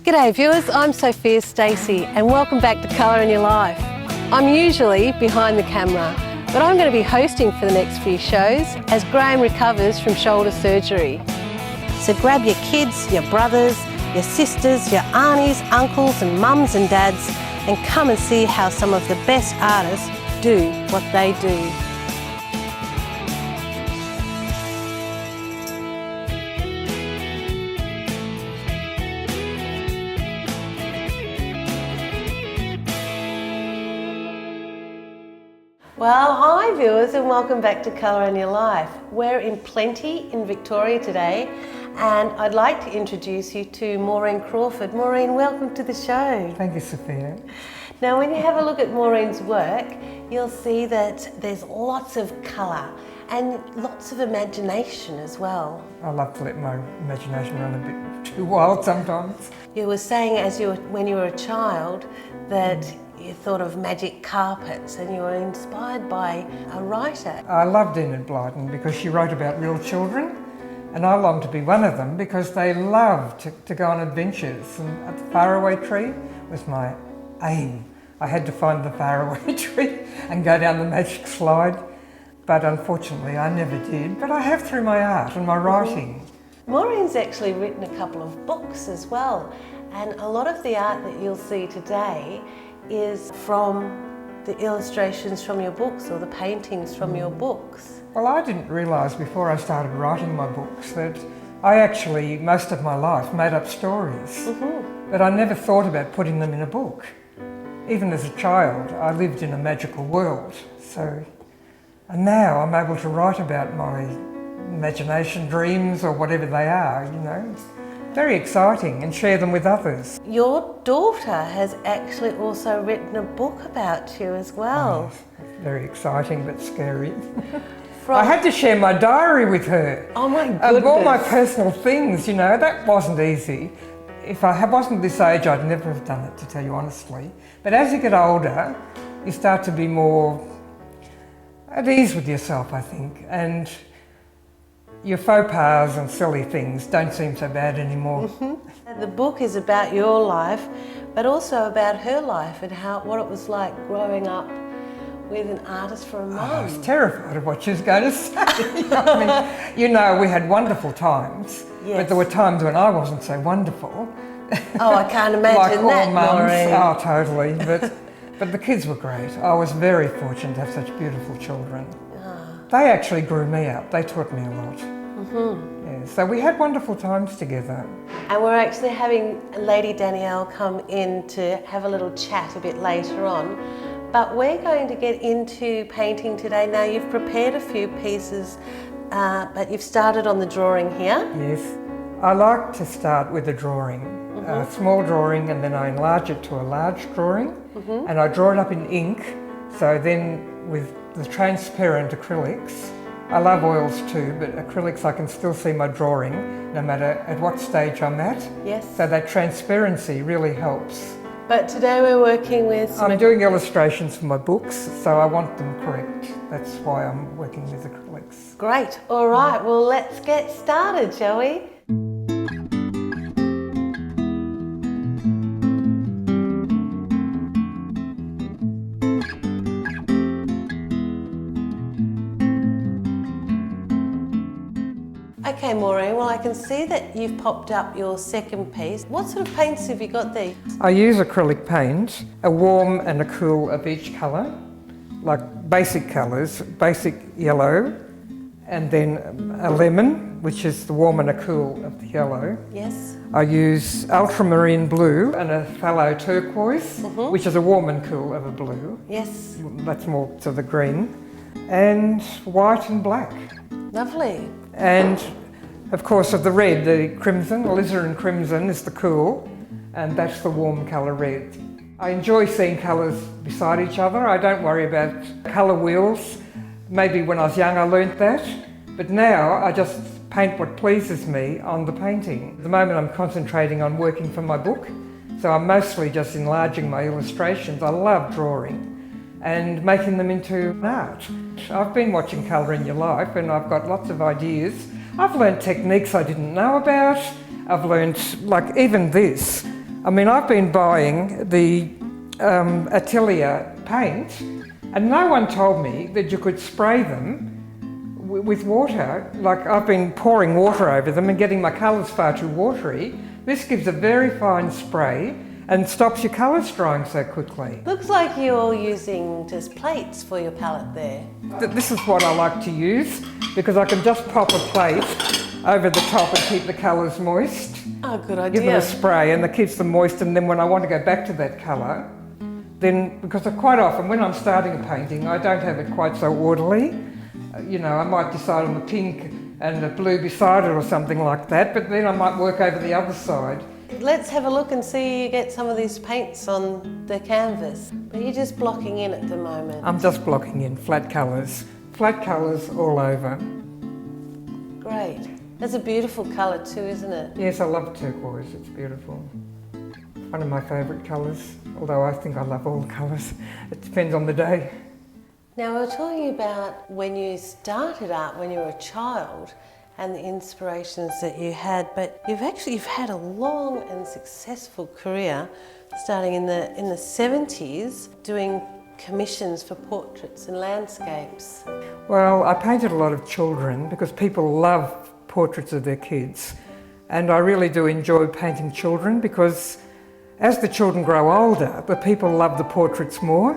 G'day viewers, I'm Sophia Stacey and welcome back to Colour in Your Life. I'm usually behind the camera, but I'm going to be hosting for the next few shows as Graham recovers from shoulder surgery. So grab your kids, your brothers, your sisters, your aunties, uncles and mums and dads and come and see how some of the best artists do what they do. Well, hi viewers and welcome back to Colour in Your Life. We're in Plenty in Victoria today and I'd like to introduce you to Moren Crawford. Maureen, welcome to the show. Thank you, Sophia. Now when you have a look at Maureen's work, you'll see that there's lots of colour and lots of imagination as well. I love to let my imagination run a bit too wild sometimes. You were saying when you were a child that you thought of magic carpets and you were inspired by a writer. I loved Enid Blyton because she wrote about real children and I longed to be one of them because they loved to go on adventures, and at the faraway tree was my aim. I had to find the faraway tree and go down the magic slide, but unfortunately I never did, but I have through my art and my writing. Maureen's actually written a couple of books as well, and a lot of the art that you'll see today is from the illustrations from your books or the paintings from your books. Well, I didn't realise before I started writing my books that I actually, most of my life, made up stories. But I never thought about putting them in a book. Even as a child, I lived in a magical world. And now I'm able to write about my imagination, dreams, or whatever they are, you know. Very exciting, and share them with others. Your daughter has actually also written a book about you as well. Oh, very exciting but scary. I had to share my diary with her. Oh my goodness. Of all my personal things, you know, that wasn't easy. If I wasn't this age, I'd never have done it, to tell you honestly. But as you get older, you start to be more at ease with yourself, I think. And your faux pas and silly things don't seem so bad anymore. The book is about your life, but also about her life and what it was like growing up with an artist for a mum. I was terrified of what she was going to say. I mean, you know, we had wonderful times, but there were times when I wasn't so wonderful. Oh, I can't imagine like all mums. Maureen. Oh, totally. But the kids were great. I was very fortunate to have such beautiful children. They actually grew me up. They taught me a lot. Yeah, so we had wonderful times together. And we're actually having Lady Danielle come in to have a little chat a bit later on. But we're going to get into painting today. Now you've prepared a few pieces, but you've started on the drawing here. Yes. I like to start with a drawing, a small drawing, and then I enlarge it to a large drawing, and I draw it up in ink. So then with the transparent acrylics, I love oils too, but acrylics I can still see my drawing no matter at what stage I'm at. Yes. So that transparency really helps. But today we're working with I'm doing illustrations for my books, so I want them correct. That's why I'm working with acrylics. Great. All right, well let's get started, shall we? Okay, Maureen, well I can see that you've popped up your second piece. What sort of paints have you got there? I use acrylic paint, a warm and a cool of each colour, like basic colours, basic yellow, and then a lemon, which is the warm and a cool of the yellow. Yes. I use ultramarine blue and a phthalo turquoise, which is a warm and cool of a blue. Yes. That's more to the green. And white and black. Lovely. And of course of the red, the crimson, alizarin crimson is the cool, and that's the warm colour red. I enjoy seeing colours beside each other. I don't worry about colour wheels. Maybe when I was young I learnt that, but now I just paint what pleases me on the painting. At the moment I'm concentrating on working for my book, so I'm mostly just enlarging my illustrations. I love drawing and making them into art. I've been watching Colour in Your Life and I've got lots of ideas. I've learned techniques I didn't know about. I've learned, like even this, I mean, I've been buying the Atelier paint, and no one told me that you could spray them with water. Like, I've been pouring water over them and getting my colours far too watery. This gives a very fine spray and stops your colours drying so quickly. Looks like you're using just plates for your palette there. This is what I like to use, because I can just pop a plate over the top and keep the colours moist. Oh, good idea. Give them a spray and that keeps them moist, and then when I want to go back to that colour, then, because quite often when I'm starting a painting, I don't have it quite so orderly. You know, I might decide on the pink and the blue beside it or something like that, but then I might work over the other side. Let's have a look and see you get some of these paints on the canvas. But you're just blocking in at the moment. I'm just blocking in flat colours all over. Great. That's a beautiful colour too, isn't it? Yes, I love turquoise, it's beautiful. One of my favourite colours, although I think I love all colours. It depends on the day. Now, we were talking about when you started art when you were a child and the inspirations that you had, but you've had a long and successful career, starting in the 70s, doing commissions for portraits and landscapes. Well, I painted a lot of children because people love portraits of their kids, and I really do enjoy painting children because as the children grow older, the people love the portraits more,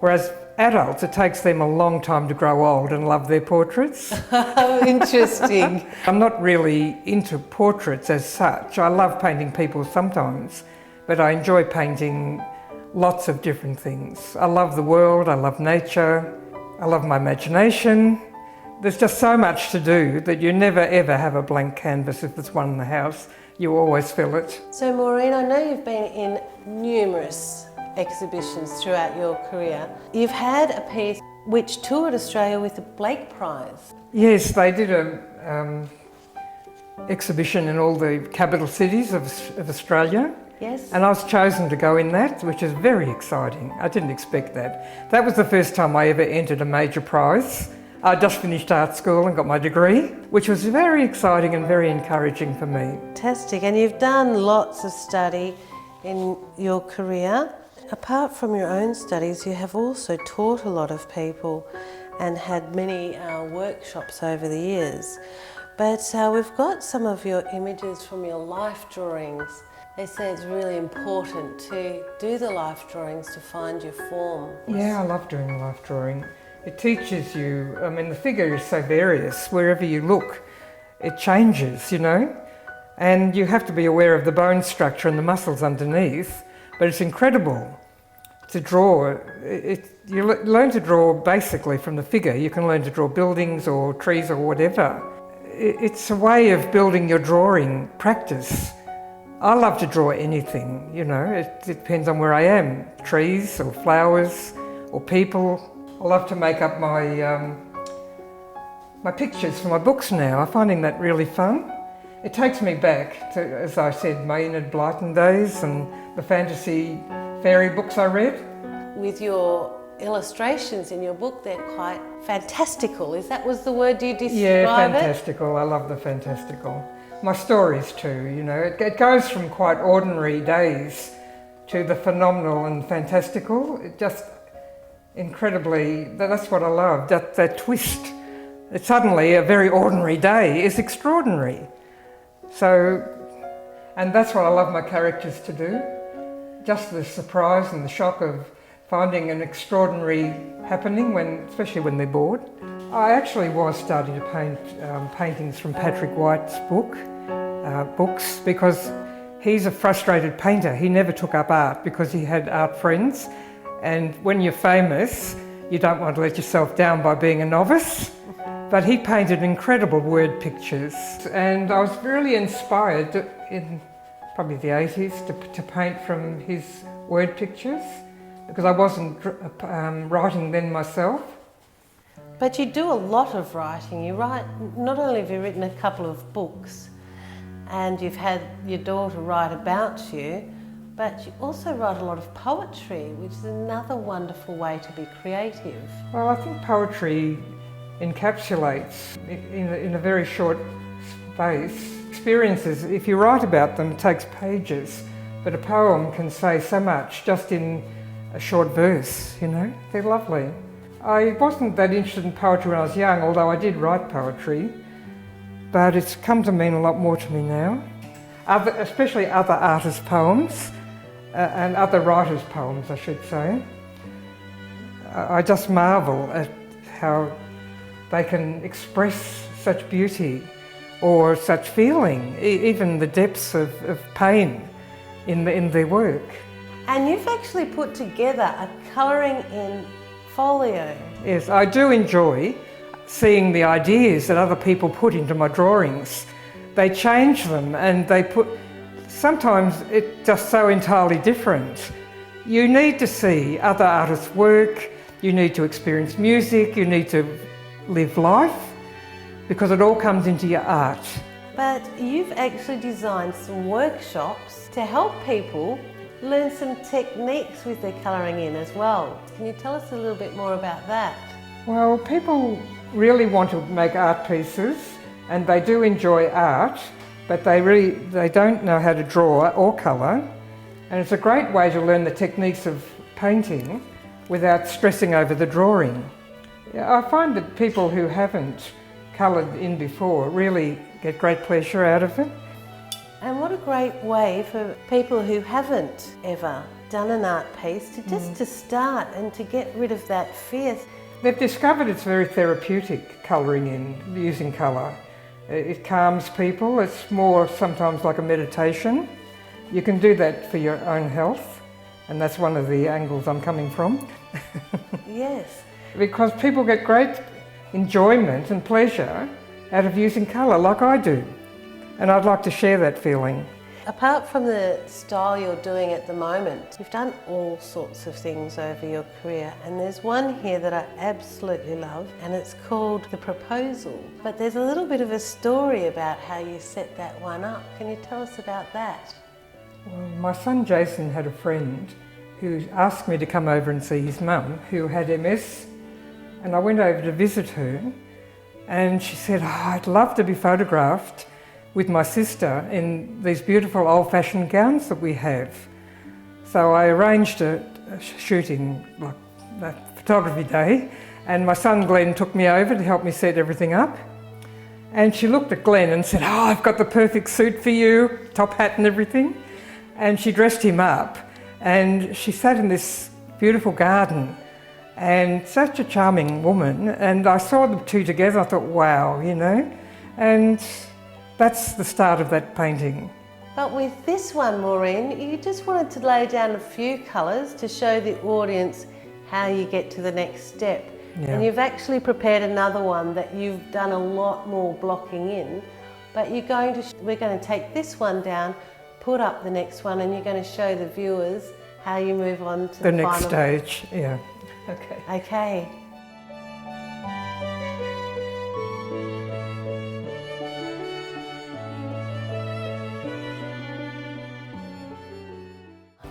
whereas adults, it takes them a long time to grow old and love their portraits. Oh, interesting. I'm not really into portraits as such. I love painting people sometimes, but I enjoy painting lots of different things. I love the world, I love nature, I love my imagination. There's just so much to do that you never ever have a blank canvas. If there's one in the house, you always fill it. So Maureen, I know you've been in numerous exhibitions throughout your career. You've had a piece which toured Australia with the Blake Prize. Yes, they did an exhibition in all the capital cities of Australia. Yes. And I was chosen to go in that, which is very exciting. I didn't expect that. That was the first time I ever entered a major prize. I just finished art school and got my degree, which was very exciting and very encouraging for me. Fantastic. And you've done lots of study in your career. Apart from your own studies, you have also taught a lot of people and had many workshops over the years. But we've got some of your images from your life drawings. They say it's really important to do the life drawings to find your form. Yeah, I love doing a life drawing. It teaches you, I mean, the figure is so various. Wherever you look, it changes, you know? And you have to be aware of the bone structure and the muscles underneath. But it's incredible to draw. You learn to draw basically from the figure. You can learn to draw buildings or trees or whatever. It's a way of building your drawing practice. I love to draw anything, you know, it depends on where I am. Trees or flowers or people. I love to make up my pictures for my books now. I'm finding that really fun. It takes me back to, as I said, my Enid Blyton days and the fantasy fairy books I read. With your illustrations in your book, they're quite fantastical. That was the word you describe it? Yeah, fantastical. I love the fantastical. My stories too, you know. It goes from quite ordinary days to the phenomenal and fantastical. It just incredibly, that's what I love, that twist. It's suddenly a very ordinary day is extraordinary. So, and that's what I love my characters to do. Just the surprise and the shock of finding an extraordinary happening, especially when they're bored. I actually was starting to paint paintings from Patrick White's books, because he's a frustrated painter. He never took up art because he had art friends, and when you're famous, you don't want to let yourself down by being a novice. But he painted incredible word pictures, and I was really inspired in probably the 80s to paint from his word pictures, because I wasn't writing then myself. But you do a lot of writing. You write, not only have you written a couple of books and you've had your daughter write about you, but you also write a lot of poetry, which is another wonderful way to be creative. Well, I think poetry encapsulates, in a very short space, experiences. If you write about them, it takes pages but a poem can say so much just in a short verse, you know. They're lovely. I wasn't that interested in poetry when I was young, although I did write poetry, but it's come to mean a lot more to me now. Especially other artists' poems, and other writers' poems, I should say. I just marvel at how they can express such beauty or such feeling, even the depths of pain in their work. And you've actually put together a colouring in folio. Yes, I do enjoy seeing the ideas that other people put into my drawings. They change them and they put, sometimes it's just so entirely different. You need to see other artists' work, you need to experience music, you need to live life, because it all comes into your art. But you've actually designed some workshops to help people learn some techniques with their colouring in as well. Can you tell us a little bit more about that? Well, people really want to make art pieces and they do enjoy art, but they don't know how to draw or colour. And it's a great way to learn the techniques of painting without stressing over the drawing. I find that people who haven't coloured in before really get great pleasure out of it. And what a great way for people who haven't ever done an art piece to just to start and to get rid of that fear. They've discovered it's very therapeutic, colouring in, using colour. It calms people, it's more sometimes like a meditation. You can do that for your own health, and that's one of the angles I'm coming from. Yes. Because people get great enjoyment and pleasure out of using colour, like I do. And I'd like to share that feeling. Apart from the style you're doing at the moment, you've done all sorts of things over your career, and there's one here that I absolutely love, and it's called The Proposal. But there's a little bit of a story about how you set that one up. Can you tell us about that? Well, my son Jason had a friend who asked me to come over and see his mum, who had MS, and I went over to visit her, and she said, I'd love to be photographed with my sister in these beautiful old-fashioned gowns that we have. So I arranged a shooting, like that photography day, and my son Glenn took me over to help me set everything up. And she looked at Glenn and said, I've got the perfect suit for you, top hat and everything. And she dressed him up, and she sat in this beautiful garden, and such a charming woman. And I saw the two together, I thought, wow, you know, and that's the start of that painting. But with this one, Maureen, you just wanted to lay down a few colours to show the audience how you get to the next step. Yeah. And you've actually prepared another one that you've done a lot more blocking in, but we're going to take this one down, put up the next one, and you're going to show the viewers how you move on to the next final stage. Yeah. Okay. Okay.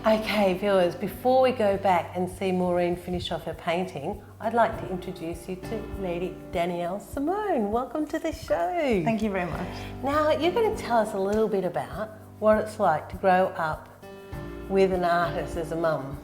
Okay, viewers, before we go back and see Maureen finish off her painting, I'd like to introduce you to Lady Danielle Simone. Welcome to the show. Thank you very much. Now, you're going to tell us a little bit about what it's like to grow up with an artist as a mum.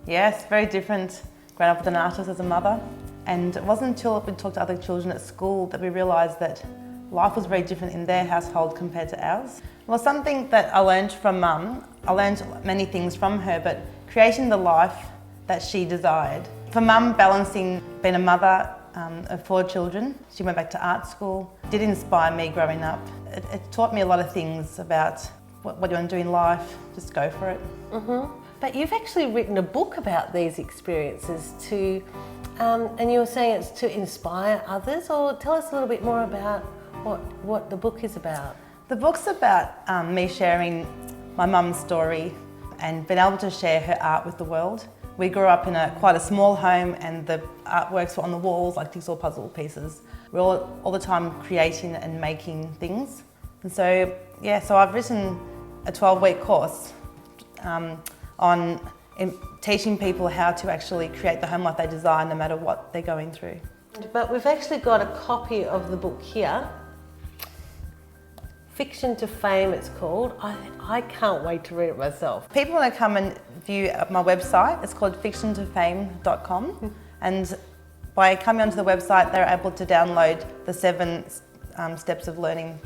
Yes, very different growing up with an artist as a mother. And it wasn't until we talked to other children at school that we realised that life was very different in their household compared to ours. Well, something that I learned from Mum, I learned many things from her, but creating the life that she desired. For Mum, balancing being a mother of 4 children, she went back to art school, did inspire me growing up. It taught me a lot of things about what you want to do in life, just go for it. But you've actually written a book about these experiences to, and you were saying it's to inspire others, or tell us a little bit more about what the book is about. The book's about me sharing my mum's story and being able to share her art with the world. We grew up in quite a small home, and the artworks were on the walls like jigsaw puzzle pieces. We're all the time creating and making things. And so, yeah, so I've written a 12-week course on teaching people how to actually create the home life they desire no matter what they're going through. But we've actually got a copy of the book here. Fiction to Fame it's called. I can't wait to read it myself. People want to come and view my website. It's called fictiontofame.com, and by coming onto the website they're able to download the 7 steps of learning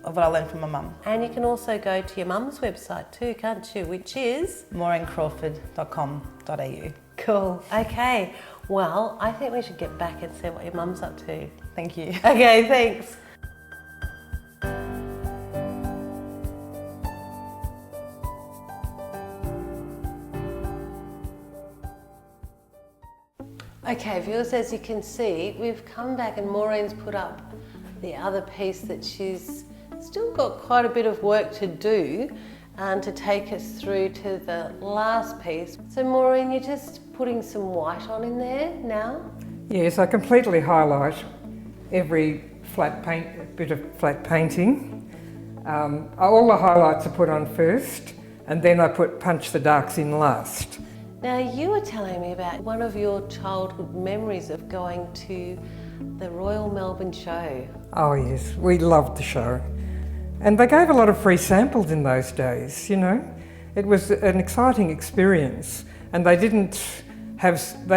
of what I learned from my mum. And you can also go to your mum's website too, can't you? Which is? morencrawford.com.au. Cool. Okay. Well, I think we should get back and see what your mum's up to. Thank you. Okay, thanks. Okay, viewers, as you can see, we've come back and Maureen's put up the other piece that she's still got quite a bit of work to do to take us through to the last piece. So Maureen, you're just putting some white on in there now? Yes, I completely highlight every bit of flat painting. All the highlights are put on first, and then I punch the darks in last. Now, you were telling me about one of your childhood memories of going to the Royal Melbourne Show. Oh yes, we loved the show. And they gave a lot of free samples in those days, you know. It was an exciting experience. And they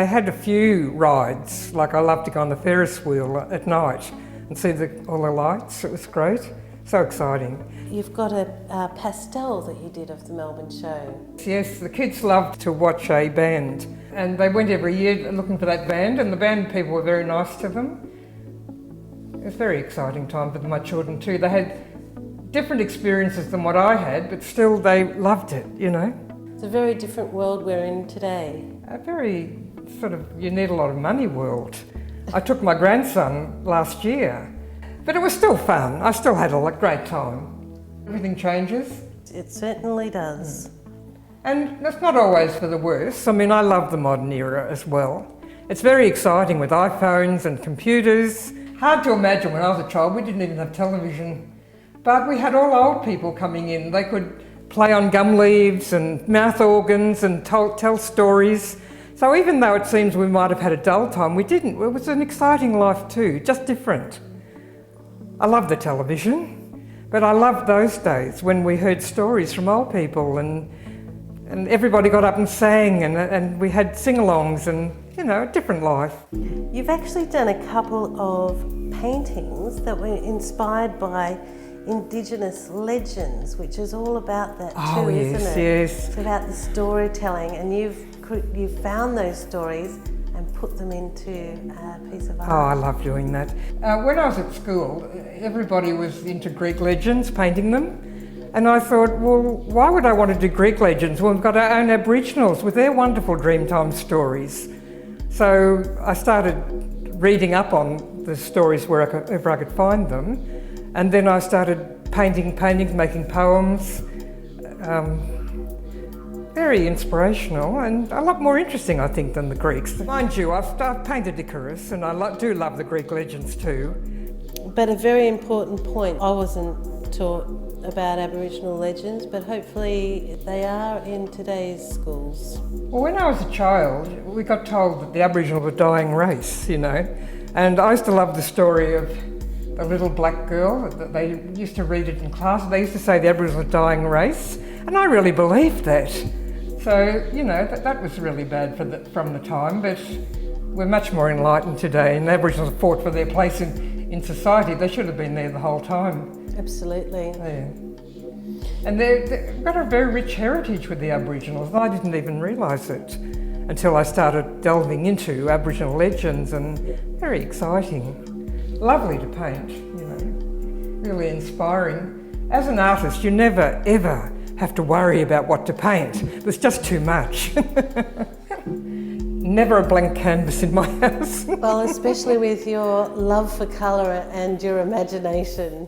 had a few rides, like I loved to go on the Ferris wheel at night and see all the lights. It was great, so exciting. You've got a pastel that you did of the Melbourne Show. Yes, the kids loved to watch a band, and they went every year looking for that band, and the band people were very nice to them. It was a very exciting time for my children too. They had different experiences than what I had, but still they loved it, you know. It's a very different world we're in today. A very you need a lot of money world. I took my grandson last year, but it was still fun. I still had a great time. Everything changes. It certainly does. And that's not always for the worse. I mean, I love the modern era as well. It's very exciting with iPhones and computers. Hard to imagine when I was a child, we didn't even have television. But we had all old people coming in. They could play on gum leaves and mouth organs and tell stories. So even though it seems we might have had a dull time, we didn't. It was an exciting life too, just different. I love the television. But I loved those days when we heard stories from old people and everybody got up and sang and we had sing-alongs and, you know, a different life. You've actually done a couple of paintings that were inspired by Indigenous legends, which is all about that too, isn't it? Yes. It's about the storytelling, and you've found those stories and put them into a piece of art. Oh, I love doing that. When I was at school, everybody was into Greek legends, painting them. And I thought, well, why would I want to do Greek legends when we've got our own Aboriginals with their wonderful Dreamtime stories? So I started reading up on the stories wherever I could find them. And then I started painting paintings, making poems. Very inspirational and a lot more interesting, I think, than the Greeks. Mind you, I've painted Icarus and I do love the Greek legends too. But a very important point, I wasn't taught about Aboriginal legends, but hopefully they are in today's schools. Well, when I was a child, we got told that the Aboriginal were a dying race, you know, and I used to love the story of the little black girl. That they used to read it in class. They used to say the Aboriginal were a dying race, and I really believed that. So, you know, that was really bad from the time, but we're much more enlightened today, and the Aboriginals fought for their place in society. They should have been there the whole time. Absolutely. Yeah. And they've got a very rich heritage with the Aboriginals, and I didn't even realise it until I started delving into Aboriginal legends, and very exciting. Lovely to paint, you know, really inspiring. As an artist, you never, ever have to worry about what to paint. There's just too much. Never a blank canvas in my house. Well, especially with your love for colour and your imagination.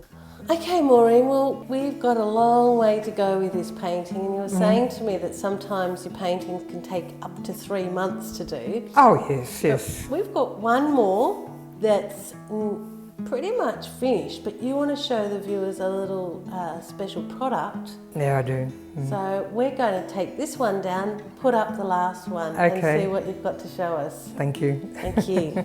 Okay, Maureen, well, we've got a long way to go with this painting, and you were saying to me that sometimes your paintings can take up to 3 months to do. Oh, yes, yes. But we've got one more that's pretty much finished, but you want to show the viewers a little special product. Yeah, I do. So we're going to take this one down, put up the last one, and see what you've got to show us. Thank you. Thank you.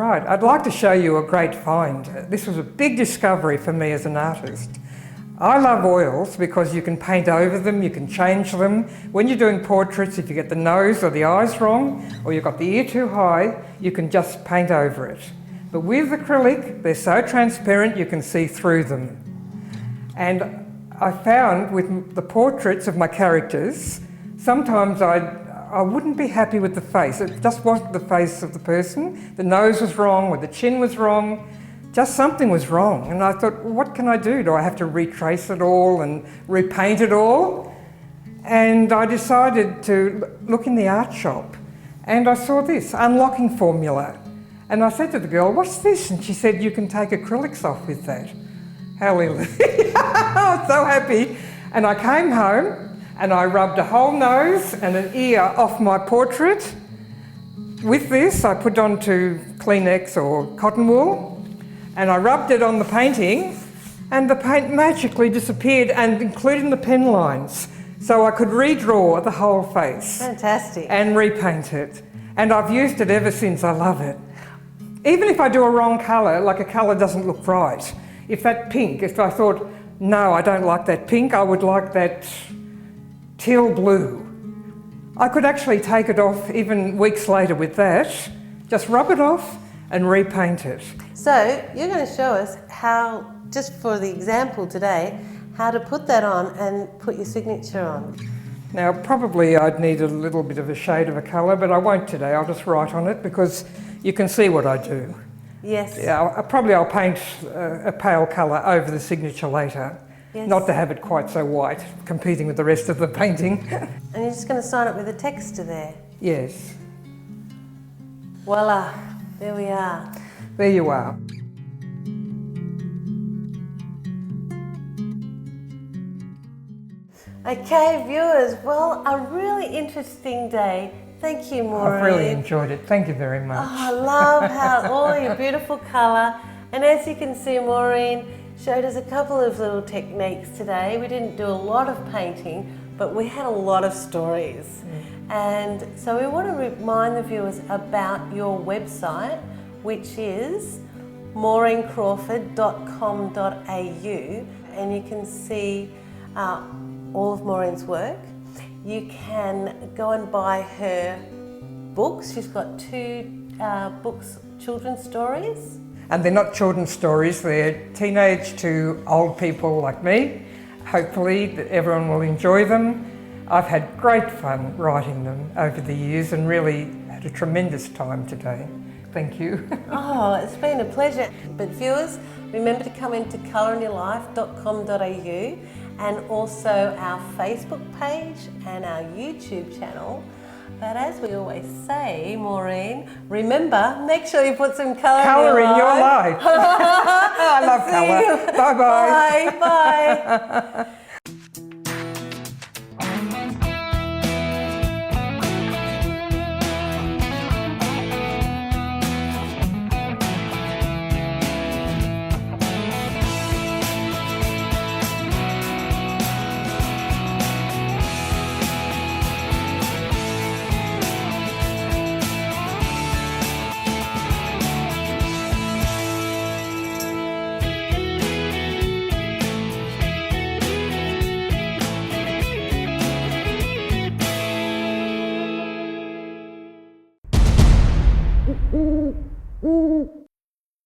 Right, I'd like to show you a great find. This was a big discovery for me as an artist. I love oils because you can paint over them, you can change them. When you're doing portraits, if you get the nose or the eyes wrong, or you've got the ear too high, you can just paint over it. But with acrylic, they're so transparent you can see through them. And I found with the portraits of my characters, sometimes I wouldn't be happy with the face. It just wasn't the face of the person. The nose was wrong, or the chin was wrong. Just something was wrong. And I thought, what can I do? Do I have to retrace it all and repaint it all? And I decided to look in the art shop. And I saw this, unlocking formula. And I said to the girl, what's this? And she said, you can take acrylics off with that. Hallelujah. I was so happy. And I came home and I rubbed a whole nose and an ear off my portrait. With this, I put onto Kleenex or cotton wool and I rubbed it on the painting and the paint magically disappeared, and including the pen lines. So I could redraw the whole face. Fantastic. And repaint it. And I've used it ever since. I love it. Even if I do a wrong colour, like a colour doesn't look right, if that pink, if I thought, no, I don't like that pink, I would like that teal blue, I could actually take it off even weeks later with that, just rub it off and repaint it. So you're going to show us how, just for the example today, how to put that on and put your signature on. Now probably I'd need a little bit of a shade of a colour, but I won't today. I'll just write on it because you can see what I do. Yes. Yeah, I'll paint a pale colour over the signature later. Yes. Not to have it quite so white, competing with the rest of the painting. And you're just going to sign it with a texter there. Yes. Voila, there we are. There you are. Okay, viewers, well, a really interesting day. Thank you, Maureen. I've really enjoyed it. Thank you very much. Oh, I love how all your beautiful colour. And as you can see, Maureen showed us a couple of little techniques today. We didn't do a lot of painting, but we had a lot of stories. And so we want to remind the viewers about your website, which is morencrawford.com.au, and you can see all of Maureen's work. You can go and buy her books. She's got 2 books, children's stories. And they're not children's stories, they're teenage to old people like me. Hopefully that everyone will enjoy them. I've had great fun writing them over the years and really had a tremendous time today. Thank you. Oh, it's been a pleasure. But viewers, remember to come into colourandyourlife.com.au and also our Facebook page and our YouTube channel. But as we always say, Maureen, remember, make sure you put some colour in your life. I love colour. Bye-bye. Bye. Bye.